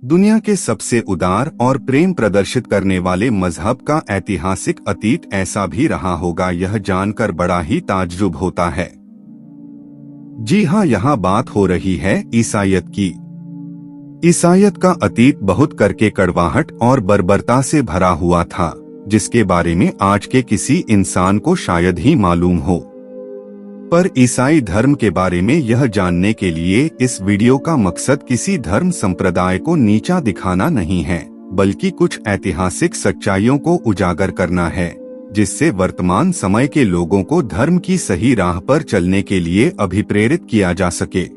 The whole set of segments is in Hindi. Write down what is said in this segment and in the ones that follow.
दुनिया के सबसे उदार और प्रेम प्रदर्शित करने वाले मजहब का ऐतिहासिक अतीत ऐसा भी रहा होगा, यह जानकर बड़ा ही ताज्जुब होता है। जी हाँ, यहाँ बात हो रही है ईसाईयत की। ईसाईयत का अतीत बहुत करके कड़वाहट और बर्बरता से भरा हुआ था, जिसके बारे में आज के किसी इंसान को शायद ही मालूम हो। पर ईसाई धर्म के बारे में यह जानने के लिए इस वीडियो का मकसद किसी धर्म संप्रदाय को नीचा दिखाना नहीं है, बल्कि कुछ ऐतिहासिक सच्चाइयों को उजागर करना है, जिससे वर्तमान समय के लोगों को धर्म की सही राह पर चलने के लिए अभिप्रेरित किया जा सके।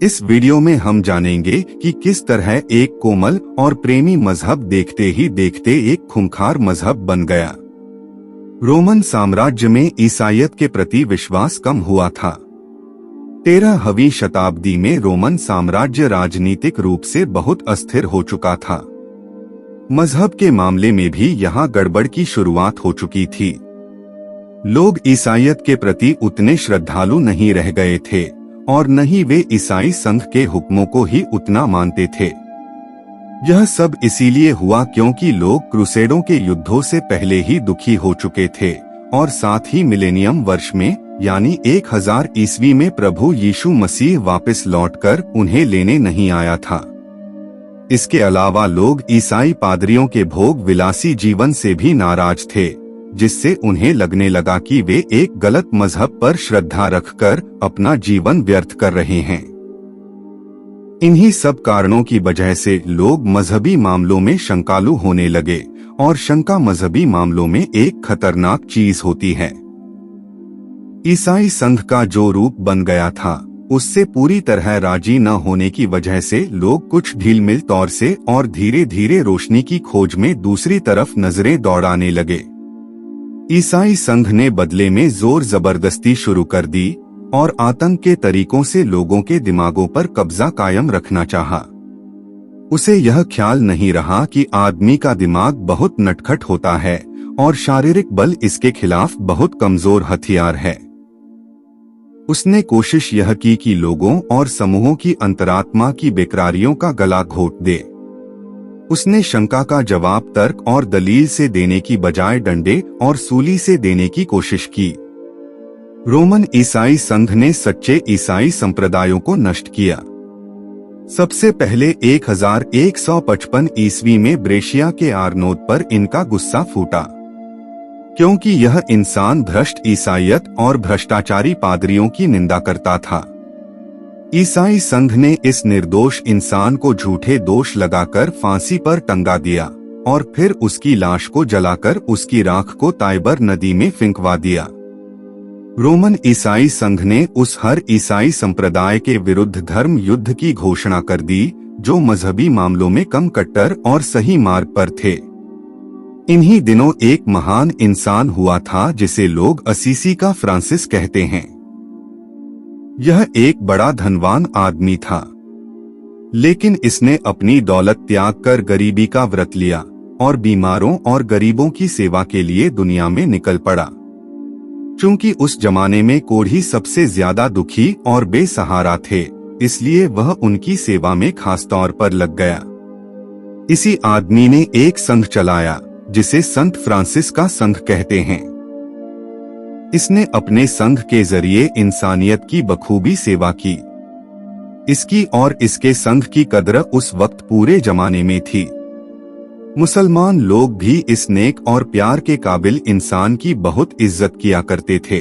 इस वीडियो में हम जानेंगे कि किस तरह एक कोमल और प्रेमी मजहब देखते ही देखते एक खूंखार मजहब बन गया। रोमन साम्राज्य में ईसाईयत के प्रति विश्वास कम हुआ था। 13वीं शताब्दी में रोमन साम्राज्य राजनीतिक रूप से बहुत अस्थिर हो चुका था। मजहब के मामले में भी यहाँ गड़बड़ की शुरुआत हो चुकी थी। लोग ईसाईयत के प्रति उतने श्रद्धालु नहीं रह गए थे और न ही वे ईसाई संघ के हुक्मों को ही उतना मानते थे। यह सब इसीलिए हुआ क्योंकि लोग क्रूसेडों के युद्धों से पहले ही दुखी हो चुके थे और साथ ही मिलेनियम वर्ष में यानी 1000 ईस्वी में प्रभु यीशु मसीह वापस लौटकर उन्हें लेने नहीं आया था। इसके अलावा लोग ईसाई पादरियों के भोग विलासी जीवन से भी नाराज थे, जिससे उन्हें लगने लगा कि वे एक गलत मजहब पर श्रद्धा रखकर अपना जीवन व्यर्थ कर रहे हैं। इन्हीं सब कारणों की वजह से लोग मजहबी मामलों में शंकालु होने लगे और शंका मजहबी मामलों में एक खतरनाक चीज होती है। ईसाई संघ का जो रूप बन गया था, उससे पूरी तरह राजी न होने की वजह से लोग कुछ ढीलमिल तौर से और धीरे धीरे रोशनी की खोज में दूसरी तरफ नजरें दौड़ाने लगे। ईसाई संघ ने बदले में जोर जबरदस्ती शुरू कर दी और आतंक के तरीकों से लोगों के दिमागों पर कब्जा कायम रखना चाहा। उसे यह ख्याल नहीं रहा कि आदमी का दिमाग बहुत नटखट होता है और शारीरिक बल इसके खिलाफ बहुत कमजोर हथियार है। उसने कोशिश यह की कि लोगों और समूहों की अंतरात्मा की बेकरारियों का गला घोट दे। उसने शंका का जवाब तर्क और दलील से देने की बजाय डंडे और सूली से देने की कोशिश की। रोमन ईसाई संघ ने सच्चे ईसाई संप्रदायों को नष्ट किया। सबसे पहले 1155 ईस्वी में ब्रेशिया के आर्नोद पर इनका गुस्सा फूटा, क्योंकि यह इंसान भ्रष्ट ईसाईयत और भ्रष्टाचारी पादरियों की निंदा करता था। ईसाई संघ ने इस निर्दोष इंसान को झूठे दोष लगाकर फांसी पर टंगा दिया और फिर उसकी लाश को जलाकर उसकी राख को ताइबर नदी में फेंकवा दिया। रोमन ईसाई संघ ने उस हर ईसाई संप्रदाय के विरुद्ध धर्म युद्ध की घोषणा कर दी जो मजहबी मामलों में कम कट्टर और सही मार्ग पर थे। इन्हीं दिनों एक महान इंसान हुआ था जिसे लोग असीसी का फ्रांसिस कहते हैं। यह एक बड़ा धनवान आदमी था, लेकिन इसने अपनी दौलत त्याग कर गरीबी का व्रत लिया और बीमारों और गरीबों की सेवा के लिए दुनिया में निकल पड़ा। चूंकि उस जमाने में कोढ़ी सबसे ज्यादा दुखी और बेसहारा थे, इसलिए वह उनकी सेवा में खास तौर पर लग गया। इसी आदमी ने एक संघ चलाया जिसे संत फ्रांसिस का संघ कहते हैं। इसने अपने संघ के जरिए इंसानियत की बखूबी सेवा की। इसकी और इसके संघ की कद्र उस वक्त पूरे जमाने में थी। मुसलमान लोग भी इस नेक और प्यार के काबिल इंसान की बहुत इज्जत किया करते थे,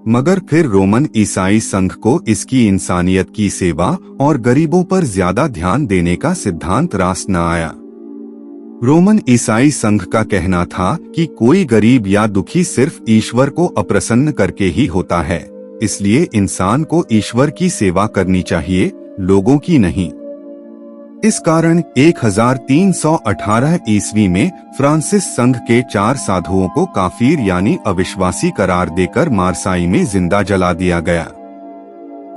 मगर फिर रोमन ईसाई संघ को इसकी इंसानियत की सेवा और गरीबों पर ज्यादा ध्यान देने का सिद्धांत रास न आया। रोमन ईसाई संघ का कहना था कि कोई गरीब या दुखी सिर्फ ईश्वर को अप्रसन्न करके ही होता है, इसलिए इंसान को ईश्वर की सेवा करनी चाहिए, लोगों की नहीं। इस कारण 1318 ईस्वी में फ्रांसिस संघ के 4 साधुओं को काफिर यानी अविश्वासी करार देकर मार्साई में जिंदा जला दिया गया।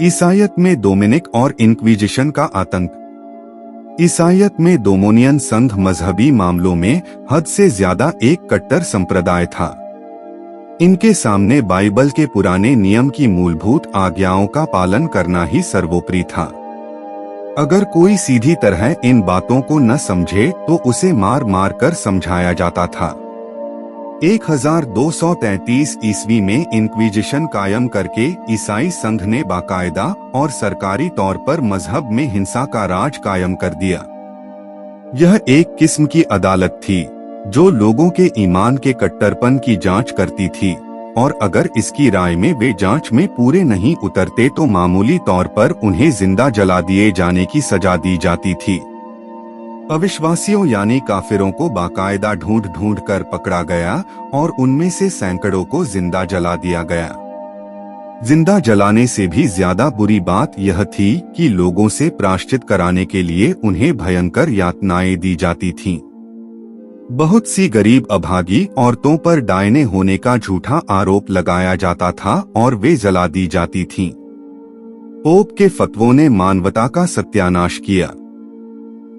ईसाईयत में डोमिनिक और इंक्विजिशन का आतंक। ईसाईयत में डोमोनियन संघ मजहबी मामलों में हद से ज्यादा एक कट्टर संप्रदाय था। इनके सामने बाइबल के पुराने नियम की मूलभूत आज्ञाओं का पालन करना ही सर्वोपरि था। अगर कोई सीधी तरह इन बातों को न समझे तो उसे मार मार कर समझाया जाता था। 1233 ईस्वी में इंक्विजिशन कायम करके ईसाई संघ ने बाकायदा और सरकारी तौर पर मजहब में हिंसा का राज कायम कर दिया। यह एक किस्म की अदालत थी जो लोगों के ईमान के कट्टरपन की जांच करती थी, और अगर इसकी राय में वे जांच में पूरे नहीं उतरते तो मामूली तौर पर उन्हें जिंदा जला दिए जाने की सजा दी जाती थी। अविश्वासियों यानी काफिरों को बाकायदा ढूंढ ढूंढ कर पकड़ा गया और उनमें से सैकड़ों को जिंदा जला दिया गया। जिंदा जलाने से भी ज्यादा बुरी बात यह थी कि लोगों से प्रायश्चित कराने के लिए उन्हें भयंकर यातनाएं दी जाती थीं। बहुत सी गरीब अभागी औरतों पर डायने होने का झूठा आरोप लगाया जाता था और वे जला दी जाती थीं। पोप के फतवों ने मानवता का सत्यानाश किया।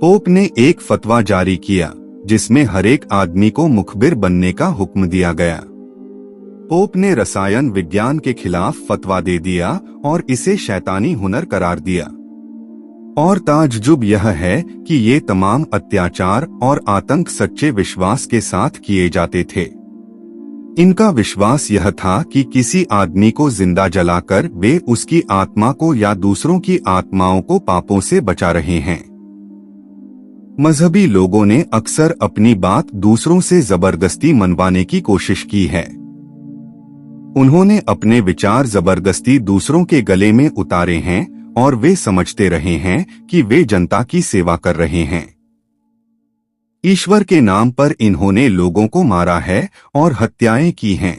पोप ने एक फतवा जारी किया जिसमें हर एक आदमी को मुखबिर बनने का हुक्म दिया गया। पोप ने रसायन विज्ञान के खिलाफ फतवा दे दिया और इसे शैतानी हुनर करार दिया। और ताज्जुब यह है कि ये तमाम अत्याचार और आतंक सच्चे विश्वास के साथ किए जाते थे। इनका विश्वास यह था कि किसी आदमी को जिंदा जलाकर वे उसकी आत्मा को या दूसरों की आत्माओं को पापों से बचा रहे हैं। मजहबी लोगों ने अक्सर अपनी बात दूसरों से जबरदस्ती मनवाने की कोशिश की है। उन्होंने अपने विचार जबरदस्ती दूसरों के गले में उतारे हैं और वे समझते रहे हैं कि वे जनता की सेवा कर रहे हैं। ईश्वर के नाम पर इन्होंने लोगों को मारा है और हत्याएं की हैं।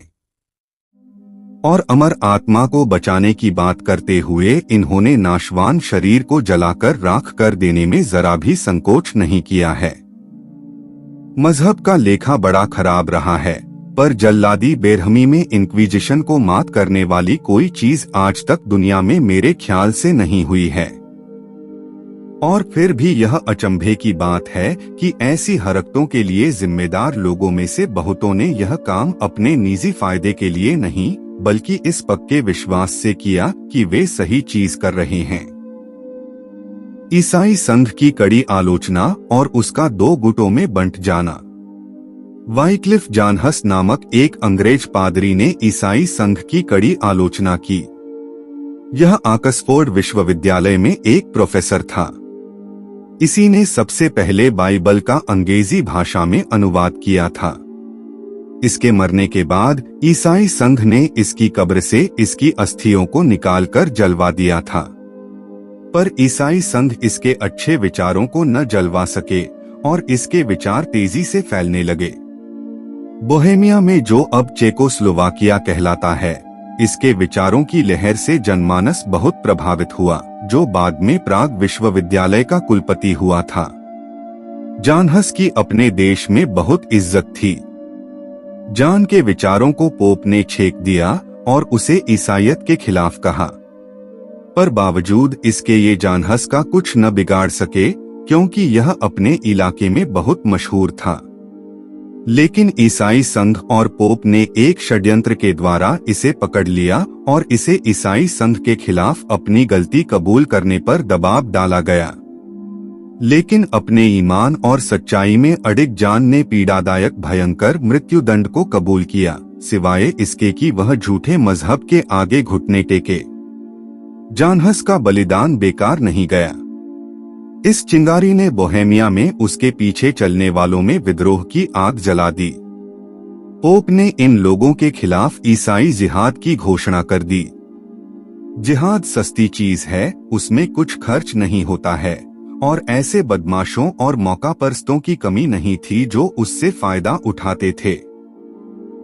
और अमर आत्मा को बचाने की बात करते हुए इन्होंने नाशवान शरीर को जलाकर राख कर देने में जरा भी संकोच नहीं किया है। मजहब का लेखा बड़ा खराब रहा है, पर जल्लादी बेरहमी में इंक्विजिशन को मात करने वाली कोई चीज आज तक दुनिया में मेरे ख्याल से नहीं हुई है। और फिर भी यह अचंभे की बात है कि ऐसी हरकतों के लिए जिम्मेदार लोगों में से बहुतों ने यह काम अपने निजी फायदे के लिए नहीं बल्कि इस पक्के विश्वास से किया कि वे सही चीज कर रहे हैं। ईसाई संघ की कड़ी आलोचना और उसका दो गुटों में बंट जाना। वाइक्लिफ जानहस नामक एक अंग्रेज पादरी ने ईसाई संघ की कड़ी आलोचना की। यह ऑक्सफोर्ड विश्वविद्यालय में एक प्रोफेसर था। इसी ने सबसे पहले बाइबल का अंग्रेजी भाषा में अनुवाद किया था। इसके मरने के बाद ईसाई संघ ने इसकी कब्र से इसकी अस्थियों को निकालकर जलवा दिया था, पर ईसाई संघ इसके अच्छे विचारों को न जलवा सके और इसके विचार तेजी से फैलने लगे। बोहेमिया में जो अब चेकोस्लोवाकिया कहलाता है, इसके विचारों की लहर से जनमानस बहुत प्रभावित हुआ, जो बाद में प्राग विश्वविद्यालय का कुलपति हुआ था। जानहस की अपने देश में बहुत इज्जत थी। जान के विचारों को पोप ने छेक दिया और उसे ईसाईयत के खिलाफ कहा, पर बावजूद इसके ये जानहस का कुछ न बिगाड़ सके क्योंकि यह अपने इलाके में बहुत मशहूर था। लेकिन ईसाई संघ और पोप ने एक षड्यंत्र के द्वारा इसे पकड़ लिया और इसे ईसाई संघ के खिलाफ अपनी गलती कबूल करने पर दबाव डाला गया। लेकिन अपने ईमान और सच्चाई में अडिग जान ने पीड़ादायक भयंकर मृत्युदंड को कबूल किया, सिवाय इसके कि वह झूठे मजहब के आगे घुटने टेके। जानहस का बलिदान बेकार नहीं गया। इस चिंगारी ने बोहेमिया में उसके पीछे चलने वालों में विद्रोह की आग जला दी। पोप ने इन लोगों के खिलाफ ईसाई जिहाद की घोषणा कर दी। जिहाद सस्ती चीज है, उसमें कुछ खर्च नहीं होता है और ऐसे बदमाशों और मौका परस्तों की कमी नहीं थी जो उससे फायदा उठाते थे।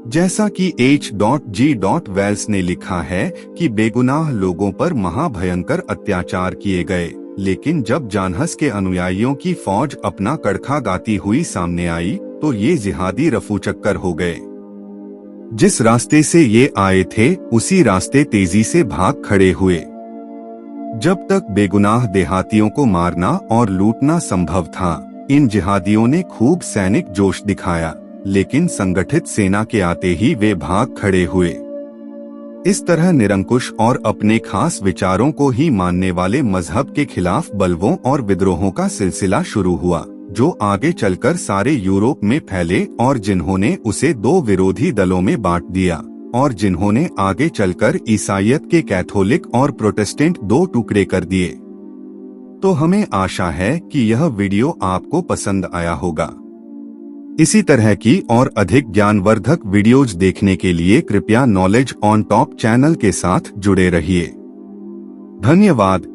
जैसा कि H.G. वेल्स ने लिखा है कि बेगुनाह लोगों पर महाभयंकर अत्याचार किए गए, लेकिन जब जानहस के अनुयायियों की फौज अपना कड़खा गाती हुई सामने आई तो ये जिहादी रफू चक्कर हो गए। जिस रास्ते से ये आए थे उसी रास्ते तेजी से भाग खड़े हुए। जब तक बेगुनाह देहातियों को मारना और लूटना संभव था, इन जिहादियों ने खूब सैनिक जोश दिखाया, लेकिन संगठित सेना के आते ही वे भाग खड़े हुए। इस तरह निरंकुश और अपने खास विचारों को ही मानने वाले मजहब के खिलाफ बलवों और विद्रोहों का सिलसिला शुरू हुआ, जो आगे चलकर सारे यूरोप में फैले और जिन्होंने उसे दो विरोधी दलों में बांट दिया और जिन्होंने आगे चलकर ईसाईयत के कैथोलिक और प्रोटेस्टेंट दो टुकड़े कर दिए। तो हमें आशा है कि यह वीडियो आपको पसंद आया होगा। इसी तरह की और अधिक ज्ञानवर्धक वीडियोज देखने के लिए कृपया नॉलेज ऑन टॉप चैनल के साथ जुड़े रहिए। धन्यवाद।